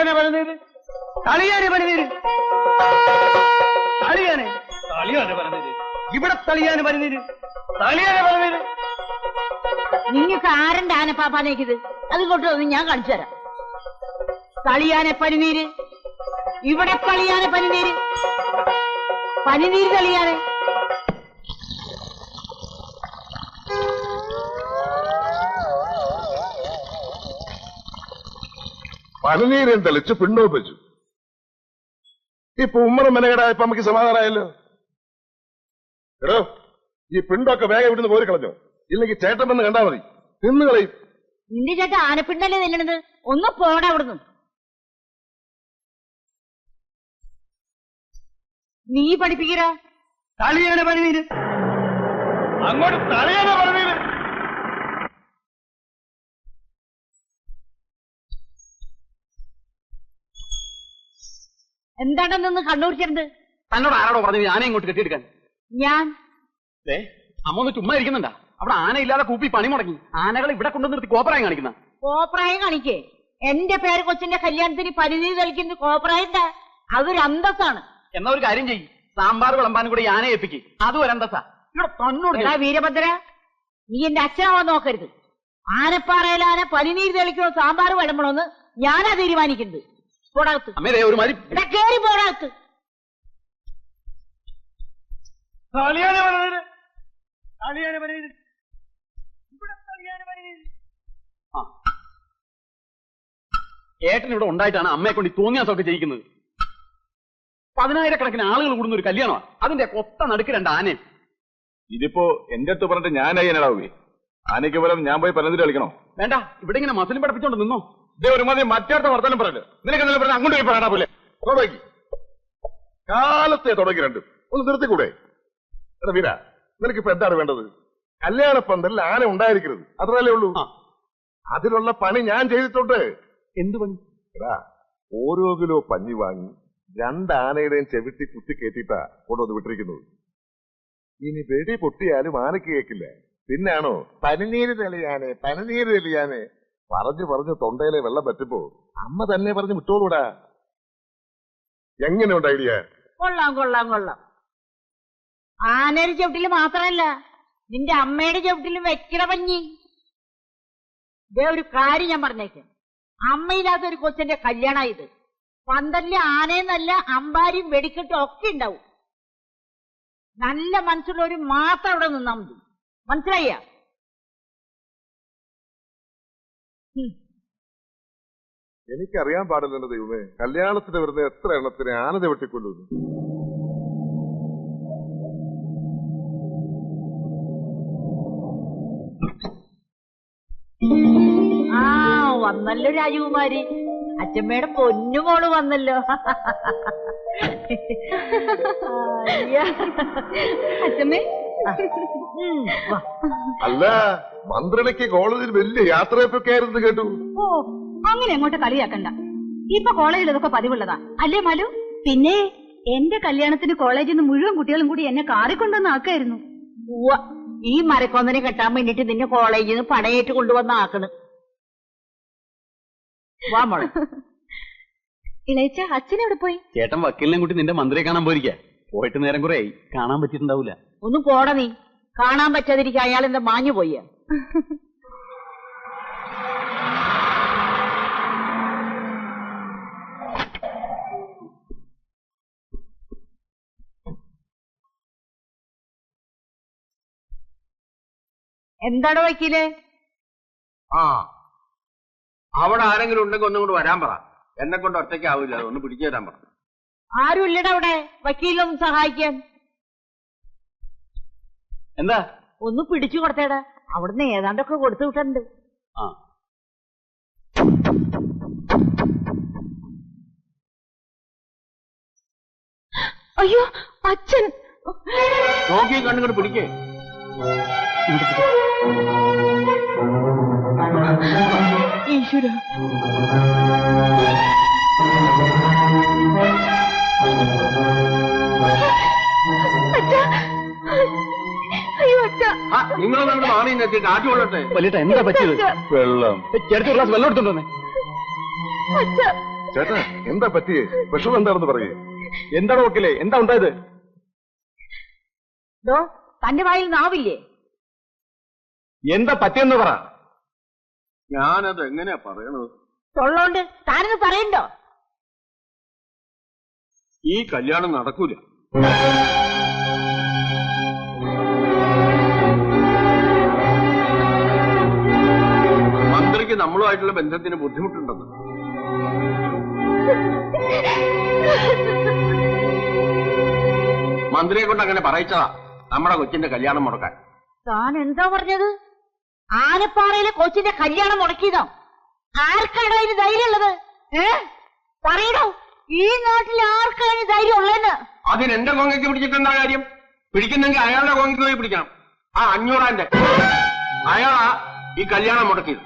തളിയാനെ പറഞ്ഞത് തളിയാനെ പറഞ്ഞത് തളിയാനെ തളിയാനെ പറഞ്ഞത് ഇവിടെ തളിയാനെ പറഞ്ഞത് തളിയാനെ പറഞ്ഞത്. നിങ്ങൾക്ക് ആരന്റെ ആനപ്പാപ്പാനേക്കിത്? അതുകൊണ്ട് ഞാൻ കാണിച്ചു തരാം. തളിയാനെ പനിനീര്, ഇവിടെ തളിയാനെ പനിനീര്, പനിനീര് തളിയാനെ. പനിനീരം തെളിച്ച് പിന്നോപ്പിച്ചു. ഇപ്പൊ ഉമ്മറ മെനകേടായപ്പോ നമുക്ക് സമാധാനമായല്ലോ. എടോ, ഈ പിണ്ടൊക്കെ വേഗം ഇവിടുന്ന് പോരി കളഞ്ഞോ, ഇല്ലെങ്കിൽ ചേട്ടൻ വന്ന് കണ്ടാ മതി, തിന്നുകളയും. നിന്റെ ചേട്ടൻ ആനപ്പിണ്ടല്ലേ നില്ലണത്? ഒന്ന് പോടാ അവിടുന്ന്. നീ പഠിപ്പിക്കര തളിയാനെ പനിനീര്, അങ്ങോട്ട് തളിയാനെ പനിനീര്. എന്താണെന്ന് കണ്ണൂർച്ചത്? തന്നോട് ആരോടോ പറഞ്ഞു ആനയെ ഇങ്ങോട്ട് കെട്ടിയെടുക്കാൻ? ഞാൻ അമ്മ ഒന്ന് ചുമ്മാ ഇരിക്കുന്നുണ്ടാ? അവിടെ ആന ഇല്ലാതെ കൂപ്പി പണി മുടങ്ങി ആനകൾ ഇവിടെ കൊണ്ടു നിർത്തി കോപ്പറായം കാണിക്കുന്ന. കോപ്രായം കാണിക്കേ? എന്റെ പേര് കൊച്ചിന്റെ കല്യാണത്തിന് പനിനീര് കളിക്കുന്ന കോപ്രായണ്ടാ? അതൊരു അന്തസ്സാണ്. എന്നാ ഒരു കാര്യം ചെയ്യും, സാമ്പാർ വിളമ്പാനും കൂടെ ആനയെ ഏൽപ്പിക്കും, അതും ഒരു അന്തസ്സാ. ഇവിടെ തന്നോട് വീരഭദ്ര, നീ എന്റെ അച്ഛനാവാൻ നോക്കരുത്. ആനപ്പാറയിലാന പനിനീര് തെളിക്കണോ സാമ്പാർ വിളമ്പണോന്ന് ഞാനാ തീരുമാനിക്കുന്നത്. പോടാകത്ത് കേറി പോടാകത്ത്. ഏട്ടൻ ഇവിടെ ഉണ്ടായിട്ടാണ് അമ്മയെ കൊണ്ട് തോന്നിയാസമൊക്കെ ചെയ്യിക്കുന്നത്. 10,000-കണക്കിന് ആളുകൾ കൂടുന്ന ഒരു കല്യാണമാണ്, അതിന്റെ കൊത്ത നടുക്ക് 2 ആനയും. ഇതിപ്പോ എന്റെ അടുത്ത് പറഞ്ഞിട്ട് ഞാൻ അയ്യനാടാവേ? ആനയ്ക്ക് പകരം ഞാൻ പോയി പനന്തിരി കളിക്കണോ? വേണ്ട, ഇവിടെ ഇങ്ങനെ മസിലും പഠിപ്പിച്ചോണ്ട് നിന്നോ. ഇതേ ഒരു മതി മറ്റേടത്തെ വർത്തമാനം പറയല്ലോ. നിനക്ക് എന്തെങ്കിലും പറഞ്ഞാൽ അങ്ങോട്ട് പോയി പറയണ പോലെ തുടങ്ങി കാലത്തെ തുടങ്ങി രണ്ടും ഒന്ന് നിർത്തിക്കൂടെ? എടാ വീര, നിനക്കിപ്പോ എന്താണ് വേണ്ടത്? കല്യാണ പന്തലിൽ ആന ഉണ്ടായിരിക്കരുത്, അത്രല്ലേ ഉള്ളൂ. അതിലുള്ള പണി ഞാൻ ചെയ്തിട്ടുണ്ട്. എന്ത് പണി? എടാ, ഓരോ കിലോ പഞ്ഞി വാങ്ങി 2 ആനയുടെയും ചെവിട്ടി കുത്തി കയറ്റിയിട്ടാ കൊണ്ടുവന്ന് വിട്ടിരിക്കുന്നത്. ഇനി വെടി പൊട്ടിയാലും ആനയ്ക്ക് കേൾക്കില്ല. പിന്നാണോ പനിനീര് തെളിയാനെ പനിനീര് തെളിയാനെ പറഞ്ഞു പറഞ്ഞു തൊണ്ടയിലെ വെള്ളം പറ്റുമ്പോ അമ്മ തന്നെ പറഞ്ഞു വിട്ടോളൂടാ. എങ്ങനെയുണ്ട് ഐഡിയ? കൊള്ളാം കൊള്ളാം കൊള്ളാം. ആനയുടെ ചവിട്ടില് മാത്രമല്ല, നിന്റെ അമ്മയുടെ ചവിട്ടിലും വെക്കണ പഞ്ഞി. ഇതേ ഒരു കാര്യം ഞാൻ പറഞ്ഞേക്കാം, അമ്മയില്ലാത്ത ഒരു കൊച്ചിന്റെ കല്യാണ ഇത്. പന്തലിലെ ആനയെന്നല്ല അമ്പാരിയും വെടിക്കെട്ടും ഒക്കെ ഉണ്ടാവും. നല്ല മനസ്സുള്ളവര് മാത്രം അവിടെ നിന്നാ മതി, മനസ്സിലായ? എനിക്കറിയാൻ പാടില്ല ദൈവമേ, കല്യാണത്തിന് വരുന്ന എത്ര എണ്ണത്തിന് ആന ചവിട്ടിക്കൊല്ലുന്നു. ആ വന്നല്ലോ രാജകുമാരി, അച്ഛമ്മയുടെ പൊന്നുമോള് വന്നല്ലോ. അച്ഛമ്മേ, അല്ല മന്ത്രിക്ക് കോളേജിൽ വലിയ യാത്രയൊക്കെ ആയിരുന്നു കേട്ടു. ഓ, അങ്ങനെ അങ്ങോട്ട് കളിയാക്കണ്ട. ഇപ്പൊ കോളേജിൽ ഇതൊക്കെ പതിവുള്ളതാ അല്ലേ മാലു? പിന്നെ എന്റെ കല്യാണത്തിന് കോളേജിൽ നിന്ന് മുഴുവൻ കുട്ടികളും കൂടി എന്നെ കാറിക്കൊണ്ടുവന്ന് ആക്കായിരുന്നു. ഈ മരക്കൊന്നനെ കെട്ടാൻ വേണ്ടിട്ട് നിന്നെ കോളേജിൽ നിന്ന് പടയേറ്റ് കൊണ്ടുവന്ന് ആക്കണ്. വാ മോളെ. ഇളയച്ച, അച്ഛനെവിടെ പോയി? ചേട്ടൻ വക്കീലിനെ കൂട്ടി നിന്റെ മന്ത്രിയെ കാണാൻ പോയിരിക്കാ. പോയിട്ട് നേരം കുറെ ആയി, കാണാൻ പറ്റിയിട്ടുണ്ടാവൂല. ഒന്ന് പോട നീ, കാണാൻ പറ്റാതിരിക്കുക. അയാൾ എന്താ മാഞ്ഞു പോയ? എന്താടോ വക്കീല്? അവിടെ ആരെങ്കിലും ഉണ്ടെങ്കിൽ ഒന്നും കൊണ്ട് വരാൻ പറ. എന്നെ കൊണ്ട് ഒറ്റയ്ക്ക് ആവില്ല, ഒന്ന് പിടിച്ചു തരാൻ പറ. ആരും ഇല്ലടാ അവിടെ വക്കീലൊന്നും സഹായിക്കാൻ. എന്താ? ഒന്ന് പിടിച്ചു കൊടുത്തേടാ, അവിടുന്ന് ഏതാണ്ടൊക്കെ കൊടുത്തു വിട്ടുണ്ട്. അയ്യോ അച്ഛൻ, നോക്കി കണ്ണുകൊണ്ട് പിടിക്കേ. ഈശ്വര, നിങ്ങളൊന്നും മാറി എത്തിയിട്ട് ആദ്യം കൊള്ളട്ടെ. വലിയ എന്താ പറ്റിയത്? വെള്ളം. ചേട്ടത്തി ഒരു ഗ്ലാസ് വെള്ളം എടുത്തോണ്ടേ. ചേട്ടാ എന്താ പറ്റിയേ? വിഷമം എന്താണെന്ന് പറയേ. എന്താണ് വക്കീലേ, എന്താ ഉണ്ടായത്? തന്റെ വായിൽ നാവില്ലേ? എന്താ പറ്റിയെന്ന് പറ. ഞാനത് എങ്ങനെയാ പറയണത്? തൊള്ളോണ്ട് താനത് പറയണ്ടോ? ഈ കല്യാണം നടക്കൂല. മന്ത്രിക്ക് നമ്മളുമായിട്ടുള്ള ബന്ധത്തിന് ബുദ്ധിമുട്ടുണ്ടെന്ന്. മന്ത്രിയെ കൊണ്ട് അങ്ങനെ പറയിച്ചതാ നമ്മുടെ കൊച്ചിന്റെ കല്യാണം മുടക്കാൻ. താൻ എന്താ പറഞ്ഞത്? ആനപ്പാറയിലെ കൊച്ചിന്റെ കല്യാണം മുടക്കിയതോ? ആർക്കാണോ അതിന് ധൈര്യം ഉള്ളത്? പറയണോ? ഈ നാട്ടിൽ ആർക്കാണ് ധൈര്യം ഉള്ളതെന്ന്? അതിനെന്റെ കോങ്ങയ്ക്ക് പിടിച്ചിട്ടെന്താ കാര്യം? പിടിക്കുന്നെങ്കിൽ അയാളുടെ കോങ്ങയ്ക്ക് പോയി പിടിക്കണം. ആ 500 അയാളാ ഈ കല്യാണം മുടക്കിയത്.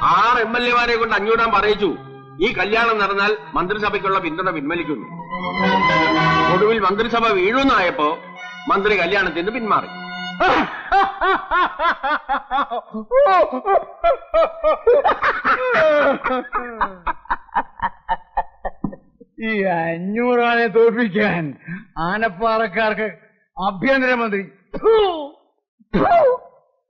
6 MLA-മാരെ കൊണ്ട് 500 പറയിച്ചു. ഈ കല്യാണം നടന്നാൽ മന്ത്രിസഭയ്ക്കുള്ള പിന്തുണ പിൻവലിക്കുന്നു. ഒടുവിൽ മന്ത്രിസഭ വീഴുന്നായപ്പോ മന്ത്രി കല്യാണത്തിന് പിന്മാറി. ഈ 500 ആനെ തോൽപ്പിക്കാൻ ആനപ്പാറക്കാർക്ക് ആഭ്യന്തരമന്ത്രി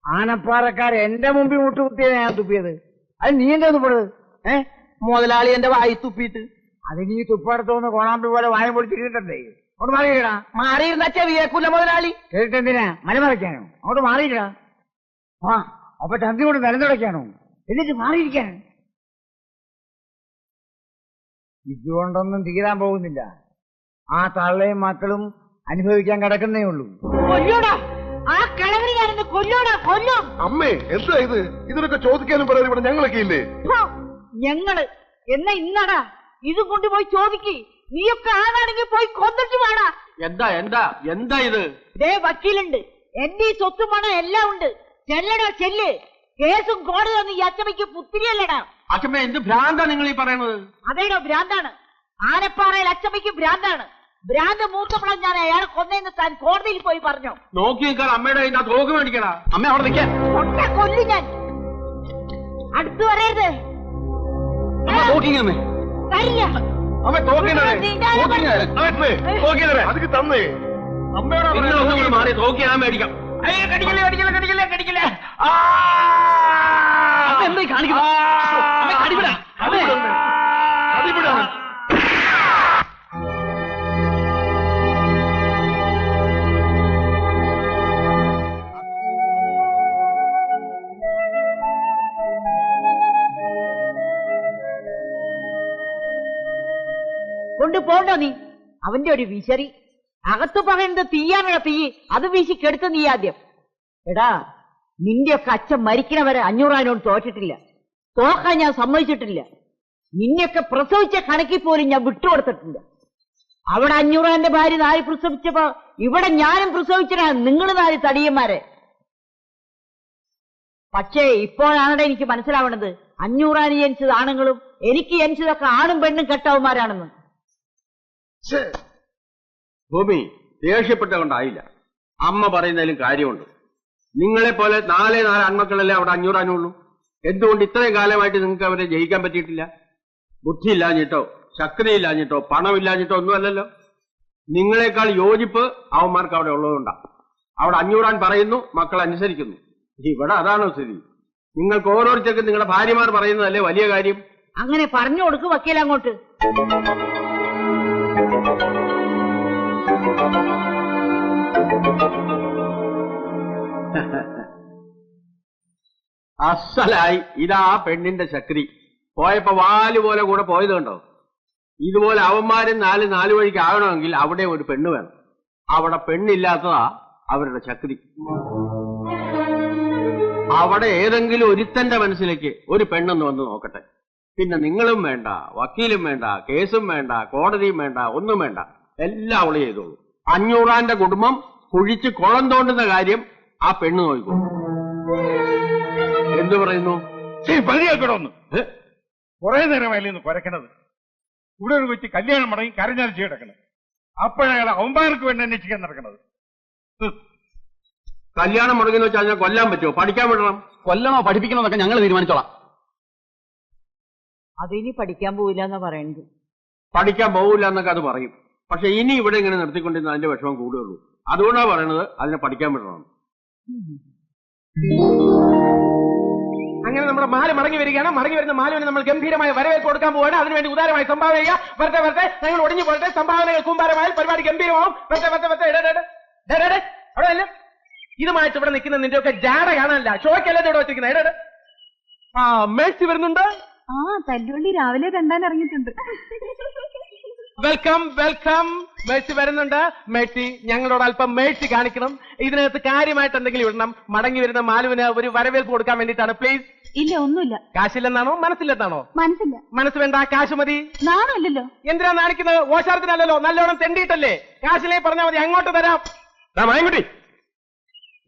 ആനപ്പാറക്കാർ എന്റെ മുമ്പിൽ മുട്ടുകുത്തിയാണ് ഞാൻ തുപ്പിയത്. അത് നീ എന്താ തുപ്പണത്? മുതലാളി എന്റെ വായി തുപ്പിയിട്ട്. അത് നീ തുപ്പടത്തോന്ന് കോണാമ്പി പോലെ വായ പൊളിച്ചിട്ടുണ്ടേ. അങ്ങോട്ട് മാറിയിടാ. മാറിയിരുന്ന ചെവിയേക്കൂല മുതലാളി. കേട്ടിട്ടെന്തിനാ മലമറയ്ക്കാനോ? അങ്ങോട്ട് മാറിയിടാ. ആ അപ്പൊ ചന്തി കൊണ്ട് നിലനിടയ്ക്കാനോ? എന്നിട്ട് മാറിയിരിക്കാനോ? ഇതുകൊണ്ടൊന്നും തീരാൻ പോകുന്നില്ല. ആ തള്ളയും മക്കളും അനുഭവിക്കാൻ കിടക്കുന്നേ ഉള്ളൂ. കൊല്ലോടാ ആ കിളവരി, ഞാനിന്ന് കൊല്ലോടാ, കൊല്ലും. അമ്മേ എന്താ ഇത്? ഇതിനൊക്കെ ചോദിക്കാനും പറയാനും ഇവിടെ ഞങ്ങളൊക്കെ ഇല്ലേ? ഞങ്ങള് എന്നാ ഇന്നടാ ഇതും കൊണ്ടുപോയി ചോദിക്ക്. നീയൊക്കെ ആണാണെങ്കിൽ പോയി കൊന്നിട്ട് വേണാ. എന്താ എന്താ എന്താ ഇത്? വക്കീലുണ്ട്, എന്റെ ഈ സ്വത്തും പണം എല്ലാം ഉണ്ട്. ചെല്ലടാ ചെല്ല്. കേസും കോടതിയൊന്നും ഈ അച്ചമ്മയ്ക്ക് പുത്തിരിയല്ലടാ. അച്ഛമ്മ എന്ത് ഭ്രാന്താ നിങ്ങൾ ഈ പറയണത്? അതേടോ ഭ്രാന്താണ്. ആനപ്പാറയിൽ അച്ചമ്മയ്ക്ക് ഭ്രാന്താണ്. ഭ്രാന്ത് മൂത്തപ്പോഴും ഞാൻ അയാളെ കൊന്നേന്ന് താൻ കോടതിയിൽ പോയി പറഞ്ഞു. നോക്കി നിൽക്കാൻ അമ്മയുടെ കയ്യിൽ നിന്ന് തോക്ക് മേടിക്കടാ. അമ്മ അവിടെ നിൽക്കാൻ. കൊല്ലു ഞാൻ. അടുത്തു പറയരുത്. തോക്കിങ്ങമ്മേ. തരില്ല. അമ്മ അതൊക്കെ തന്നേ. നിങ്ങളൊന്നും കൂടി മാറി തോക്കി ഞാൻ മേടിക്കാം. എന്തായി കാണിക്കുന്നത്? കൊണ്ടുപോണ്ടോ നീ? അവന്റെ ഒരു വിശറി. അകത്ത് പറയുന്നത് തീയാനുള്ള തീ. അത് വീശി കെടുത്ത നീ ആദ്യം. എടാ നിന്റെയൊക്കെ അച്ഛൻ മരിക്കണവരെ 500 തോറ്റിട്ടില്ല. തോക്കാൻ ഞാൻ സമ്മതിച്ചിട്ടില്ല. നിന്നെയൊക്കെ പ്രസവിച്ച കണക്കിൽ പോലും ഞാൻ വിട്ടുകൊടുത്തിട്ടില്ല. അവിടെ 500 ഭാര്യ 4 പ്രസവിച്ചപ്പോ ഇവിടെ ഞാനും പ്രസവിച്ചടാ. നിങ്ങൾ 4 തടിയന്മാരെ. പക്ഷേ ഇപ്പോഴാണ് എനിക്ക് മനസ്സിലാവണത് 500 ജനിച്ചത് ആണുങ്ങളും എനിക്ക് ജനിച്ചതൊക്കെ ആണും പെണ്ണും കെട്ടവന്മാരാണെന്ന്. ഭൂമി ദേഷ്യപ്പെട്ട കൊണ്ടായില്ല. അമ്മ പറയുന്നതിലും കാര്യമുണ്ട്. നിങ്ങളെപ്പോലെ 4 ആൺമക്കളല്ലേ അവിടെ 500 ഉള്ളൂ. എന്തുകൊണ്ട് ഇത്രയും കാലമായിട്ട് നിങ്ങൾക്ക് അവരെ ജയിക്കാൻ പറ്റിയിട്ടില്ല? ബുദ്ധിയില്ലാഞ്ഞിട്ടോ ശക്തിയില്ലാഞ്ഞിട്ടോ പണമില്ലാഞ്ഞിട്ടോ ഒന്നുമല്ലല്ലോ. നിങ്ങളെക്കാൾ യോജിപ്പ് അവന്മാർക്ക് അവിടെ ഉള്ളതുകൊണ്ടാ. അവിടെ 500 പറയുന്നു, മക്കൾ അനുസരിക്കുന്നു. ഇവിടെ അതാണോ സ്ഥിതി? നിങ്ങൾക്ക് ഓരോരുത്തർക്കും നിങ്ങളുടെ ഭാര്യമാർ പറയുന്നതല്ലേ വലിയ കാര്യം? അങ്ങനെ പറഞ്ഞു കൊടുക്ക് വക്കീൽ അങ്ങോട്ട്. അസലായി. ഇതാ പെണ്ണിന്റെ ശക്തി. പോയപ്പോ വാല് പോലെ കൂടെ പോയത് കണ്ടോ? ഇതുപോലെ അവന്മാരും 4 വഴിക്ക് ആകണമെങ്കിൽ അവിടെ ഒരു പെണ്ണ് വേണം. അവിടെ പെണ്ണില്ലാത്തതാ അവരുടെ ശക്തി. അവിടെ ഏതെങ്കിലും ഒരുത്തന്റെ മനസ്സിലേക്ക് ഒരു പെണ്ണെന്ന് വന്ന് നോക്കട്ടെ. പിന്നെ നിങ്ങളും വേണ്ട, വക്കീലും വേണ്ട, കേസും വേണ്ട, കോടതിയും വേണ്ട, ഒന്നും വേണ്ട. എല്ലാം അവള് ചെയ്തോളൂ. 500 കുടുംബം കുഴിച്ച് കുളം തോണ്ടുന്ന കാര്യം ആ പെണ്ണ് നോക്കൂ. എന്തു പറയുന്നു? പതിയാക്കണമെന്ന് കുറെ നേരമായില്ലെന്ന് കുരക്കണത്. ഇവിടെ ഒരു കൊച്ചി കല്യാണം മടങ്ങി കരഞ്ഞാൽ ചെയ്യടക്കണത്. അപ്പോഴയാൾ അവന്മാർക്ക് വേണ്ടി അന്വേഷിക്കാൻ നടക്കണത്. കല്യാണം മുടങ്ങിയെന്ന് വെച്ചാൽ അതിനെ കൊല്ലാൻ പറ്റുമോ? പഠിക്കാൻ വിടണം. കൊല്ലണോ പഠിപ്പിക്കണോ എന്നൊക്കെ ഞങ്ങൾ തീരുമാനിച്ചോളാം. അതിനി പഠിക്കാൻ പോവില്ല എന്നാ പറയുന്നത്. പഠിക്കാൻ പോകില്ല എന്നൊക്കെ അത് പറയും. പക്ഷെ ഇനി ഇവിടെ ഇങ്ങനെ നിർത്തിക്കൊണ്ടിരുന്ന അതിന്റെ വിഷമം കൂടുകയുള്ളൂ. അതുകൊണ്ടാണ് പറയണത് അതിനെ പഠിക്കാൻ വിടണം. അങ്ങനെ നമ്മുടെ മാല് മടങ്ങി വരികയാണ്. മടങ്ങി വരുന്ന മാലുവിന് നമ്മൾ ഗംഭീരമായ വരവേൽപ്പ് കൊടുക്കാൻ പോവുകയാണ്. അതിനുവേണ്ടി ഉദാരമായി സംഭാവന ചെയ്യുക. വരട്ടെ വരട്ടെ, ഞങ്ങൾ ഒടിഞ്ഞു പോരട്ടെ. സംഭാവനകൾ കൂമ്പാരമായാൽ പരിപാടി ഗംഭീരമാവും. വരട്ടെ വരട്ടെ വരട്ടെ. അവിടെ അല്ല, ഇതുമായിട്ട് ഇവിടെ നിൽക്കുന്ന നിന്റെ ഒക്കെ ജാട കാണാനല്ല, ഷോയ്ക്കല്ല ഇവിടെ വെച്ചിരിക്കുന്നത്. ആ മേഴ്സി വരുന്നുണ്ട്. ആ തല്ലുവണ്ടി രാവിലെ കണ്ടാൻ ഇറങ്ങിയിട്ടുണ്ട്. Welcome welcome. മേഴ്സി വരുന്നുണ്ട്. മേഴ്സി, ഞങ്ങളോട് അല്പം മേഴ്സി കാണിക്കണം. ഇതിനകത്ത് കാര്യമായിട്ട് എന്തെങ്കിലും ഇടണം. മടങ്ങി വരുന്ന മാലുവിന് ഒരു വരവേൽപ്പ് കൊടുക്കാൻ വേണ്ടിയിട്ടാണ്. പ്ലീസ്. ഇല്ല ഒന്നുമില്ല. കാശില്ലെന്നാണോ മനസ്സില്ലെന്നാണോ? മനസ്സില്ല. മനസ്സ് വേണ്ട, കാശ് മതി. നാണല്ലോ. എന്തിനാ നാണിക്കുന്നത്? ഓശാരത്തിനല്ലോ, നല്ലോണം തെണ്ടിയിട്ടല്ലേ. കാശിലേ പറഞ്ഞാൽ മതി, അങ്ങോട്ട് തരാം. മായൻകുട്ടി,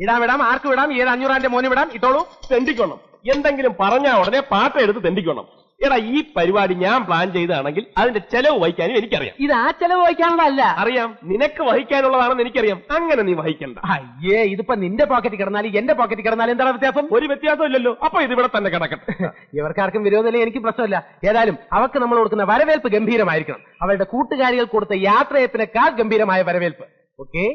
ഇടാം ഇടാം, ആർക്ക് വിടാം? ഏത് 500 മോന് വിടാം. ഇട്ടോളൂ. തെണ്ടിക്കണം. എന്തെങ്കിലും പറഞ്ഞാ ഉടനെ പാട്ട എടുത്ത് തെണ്ടിക്കണം. എടാ, ഈ പരിപാടി ഞാൻ പ്ലാൻ ചെയ്താണെങ്കിൽ അതിന്റെ ചെലവ് വഹിക്കാനും എനിക്കറിയാം. ഇത് ആ ചെലവ് വഹിക്കാനുള്ളതല്ല. അറിയാം, നിനക്ക് വഹിക്കാനുള്ളതാണെന്ന് എനിക്കറിയാം. അങ്ങനെ നീ വഹിക്കണ്ട. അയ്യേ, ഇതിപ്പോ നിന്റെ പോക്കറ്റിൽ കിടന്നാലും എന്റെ പോക്കറ്റിൽ കിടന്നാലും എന്താണ് വ്യത്യാസം? ഒരു വ്യത്യാസം ഇല്ലല്ലോ. അപ്പൊ ഇതിവിടെ തന്നെ കിടക്കട്ടെ. ഇവർക്കാർക്കും വിരോധമില്ല, എനിക്ക് പ്രശ്നമില്ല. ഏതായാലും അവർക്ക് നമ്മൾ കൊടുക്കുന്ന വരവേൽപ്പ് ഗംഭീരമായിരിക്കണം. അവരുടെ കൂട്ടുകാരികൾ കൊടുത്ത യാത്രയപ്പിനേക്കാൾ ഗംഭീരമായ വരവേൽപ്പ്. ഓക്കെ.